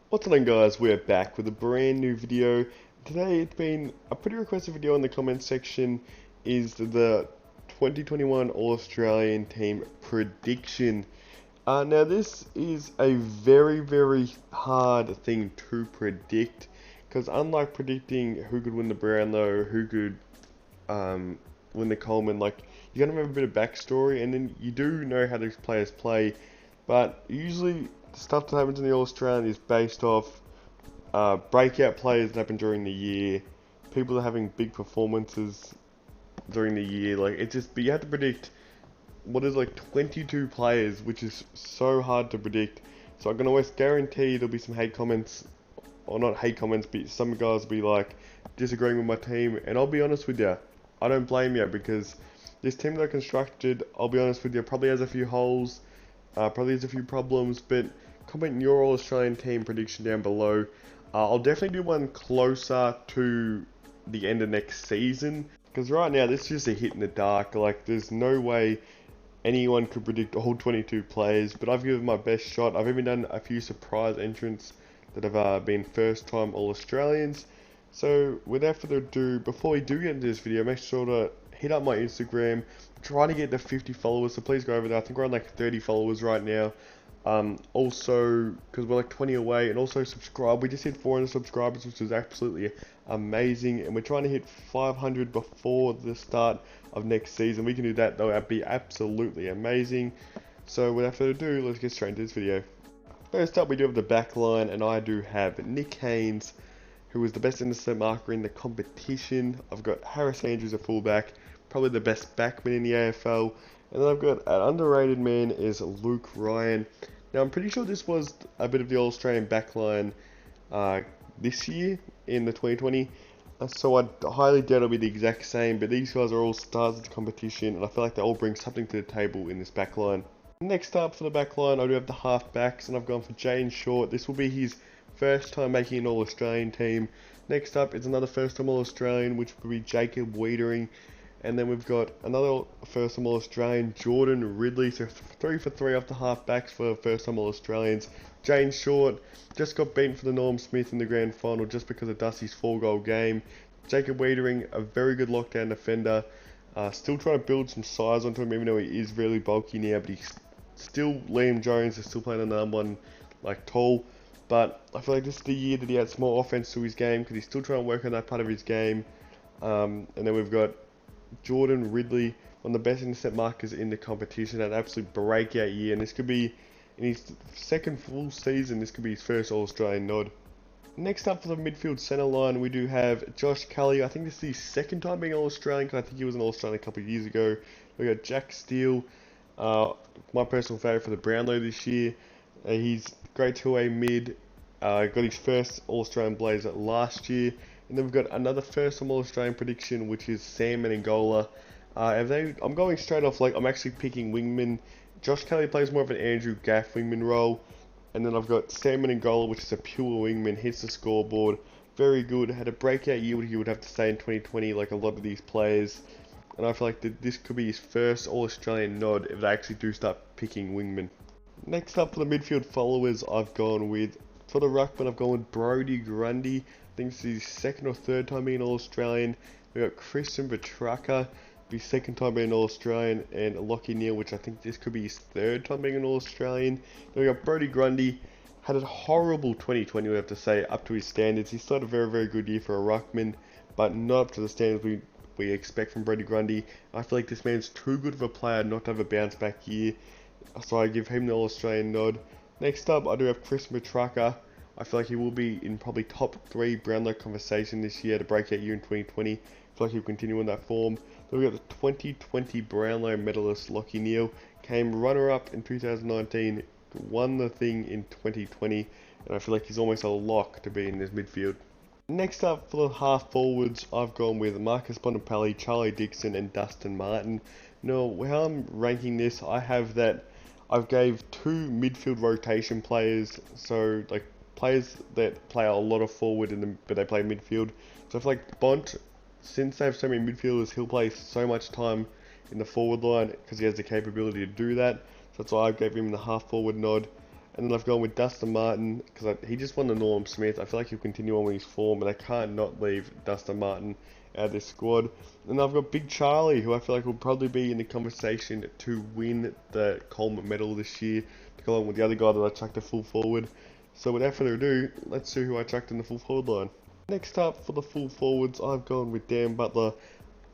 What's going on, guys? We're back with a brand new video. Today it's been a pretty requested video in the comments section is the 2021 All-Australian team prediction. Now this is a very hard thing to predict because unlike predicting who could win the Brownlow, who could win the Coleman, like you gotta have a bit of backstory and then you do know how these players play, but usually stuff that happens in the All-Australian is based off breakout players that happen during the year, people that are having big performances during the year. Like it's just, but you have to predict what is like 22 players, which is so hard to predict. So I can always guarantee there'll be some hate comments, or not hate comments, but some guys will be like disagreeing with my team. And I'll be honest with you, I don't blame you because this team that I constructed, I'll be honest with you, probably has a few holes, probably has a few problems, but comment your All-Australian team prediction down below. I'll definitely do one closer to the end of next season, because right now this is just a hit in the dark. Like there's no way anyone could predict all 22 players, but I've given my best shot. I've even done a few surprise entrants that have been first time All-Australians. So without further ado, before we do get into this video, make sure to hit up my Instagram. I'm trying to get to 50 followers, so please go over there. I think we're on like 30 followers right now. Also, because we're like 20 away, and also subscribe. We just hit 400 subscribers, which is absolutely amazing, and we're trying to hit 500 before the start of next season. We can do that though, that'd be absolutely amazing. So without further ado, let's get straight into this video. First up, we do have the backline, and I do have Nick Haynes, who is the best intercept marker in the competition. I've got Harris Andrews a fullback, probably the best backman in the AFL, and then I've got an underrated man is Luke Ryan. Now I'm pretty sure this was a bit of the All-Australian backline this year in the 2020, so I highly doubt it'll be the exact same, but these guys are all stars of the competition and I feel like they all bring something to the table in this backline. Next up for the backline, I do have the halfbacks, and I've gone for Jane Short. This will be his first time making an All-Australian team. Next up is another first time All-Australian, which will be Jacob Wiedering. And then we've got another first time All-Australian, Jordan Ridley. So 3 for 3 off the halfbacks for first time All-Australians. Jane Short just got beaten for the Norm Smith in the grand final just because of Dusty's 4-goal game. Jacob Wiedering, a very good lockdown defender. Still trying to build some size onto him, even though he is really bulky now, but he's still, Liam Jones is still playing on the number one, like tall. But I feel like this is the year that he adds more offense to his game because he's still trying to work on that part of his game. And then we've got Jordan Ridley, one of the best intercept markers in the competition, an absolute breakout year, and this could be in his second full season. This could be his first All-Australian nod. Next up for the midfield centre line, we do have Josh Kelly. I think this is his second time being All-Australian, because I think he was an All-Australian a couple of years ago. We got Jack Steele, my personal favourite for the Brownlow this year. He's great 2A mid, got his first All-Australian blazer last year. And then we've got another first time All-Australian prediction, which is Sam Meningola. I'm going straight off, like I'm actually picking wingman. Josh Kelly plays more of an Andrew Gaff wingman role. And then I've got Sam Meningola, which is a pure wingman, hits the scoreboard. Very good, had a breakout year, what you would have to say in 2020, like a lot of these players. And I feel like this could be his first All-Australian nod if they actually do start picking wingmen. Next up for the midfield followers, I've gone with, for the ruckman, I've gone with Brodie Grundy. I think this is his second or third time being All-Australian. We've got Christian Petracca, his second time being All-Australian, and Lachie Neale, which I think this could be his third time being an All-Australian. Then we got Brodie Grundy, had a horrible 2020, we have to say, up to his standards. He started a very good year for a ruckman, but not up to the standards we expect from Brodie Grundy. I feel like this man's too good of a player not to have a bounce back year, so I give him the All-Australian nod. Next up, I do have Christian Petracca. I feel like he will be in probably top 3 Brownlow conversation this year, to breakout year in 2020. I feel like he'll continue in that form. Then we got the 2020 Brownlow medalist Lachie Neale, came runner-up in 2019, won the thing in 2020, and I feel like he's almost a lock to be in this midfield. Next up for the half forwards, I've gone with Marcus Bontempelli, Charlie Dixon, and Dustin Martin. Now, how I'm ranking this, I have that I've gave 2 midfield rotation players, so like players that play a lot of forward but they play midfield. So I feel like Bont, since they have so many midfielders, he'll play so much time in the forward line because he has the capability to do that. So that's why I gave him the half forward nod. And then I've gone with Dustin Martin because he just won the Norm Smith. I feel like he'll continue on with his form, and I can't not leave Dustin Martin out of this squad. And I've got Big Charlie, who I feel like will probably be in the conversation to win the Coleman medal this year, to go along with the other guy that I chucked a full forward. So without further ado, let's see who I chucked in the full forward line. Next up for the full forwards, I've gone with Dan Butler.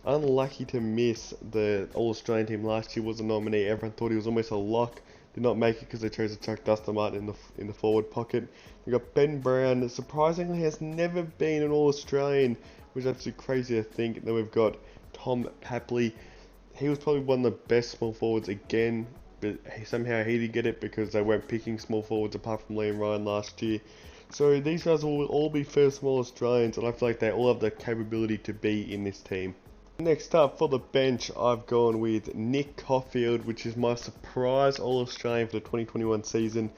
Unlucky to miss the All-Australian team last year, was a nominee. Everyone thought he was almost a lock. Did not make it because they chose to chuck Dustin Martin in the forward pocket. We got Ben Brown, that surprisingly has never been an All-Australian, which is absolutely crazy to think. And then we've got Tom Papley. He was probably one of the best small forwards again, but somehow he didn't get it because they weren't picking small forwards apart from Liam Ryan last year. So these guys will all be first small Australians, and I feel like they all have the capability to be in this team. Next up for the bench, I've gone with Nick Caulfield, which is my surprise All-Australian for the 2021 season.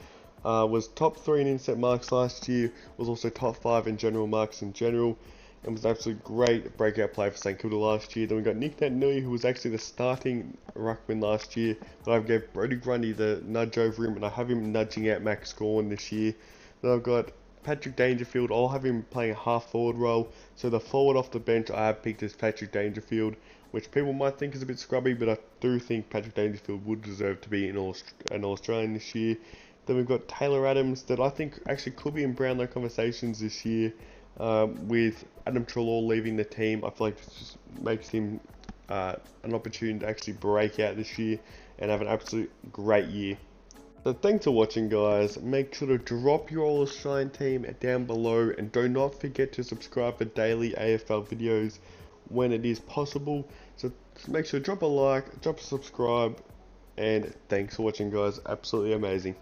Was top 3 in intercept marks last year, was also top 5 in general marks in general, and was an absolute great breakout player for St Kilda last year. Then we got Nick Nui, who was actually the starting ruckman last year, but I've gave Brodie Grundy the nudge over him, and I have him nudging out Max Gawn this year. Then I've got Patrick Dangerfield. I'll have him playing a half forward role, so the forward off the bench I have picked as Patrick Dangerfield, which people might think is a bit scrubby, but I do think Patrick Dangerfield would deserve to be an All-Australian this year. Then we've got Taylor Adams, that I think actually could be in Brownlow conversations this year. With Adam Treloar leaving the team, I feel like this just makes him an opportunity to actually break out this year and have an absolute great year. So thanks for watching, guys. Make sure to drop your All-Australian team down below, and do not forget to subscribe for daily AFL videos when it is possible. So make sure to drop a like, drop a subscribe, and thanks for watching, guys. Absolutely amazing.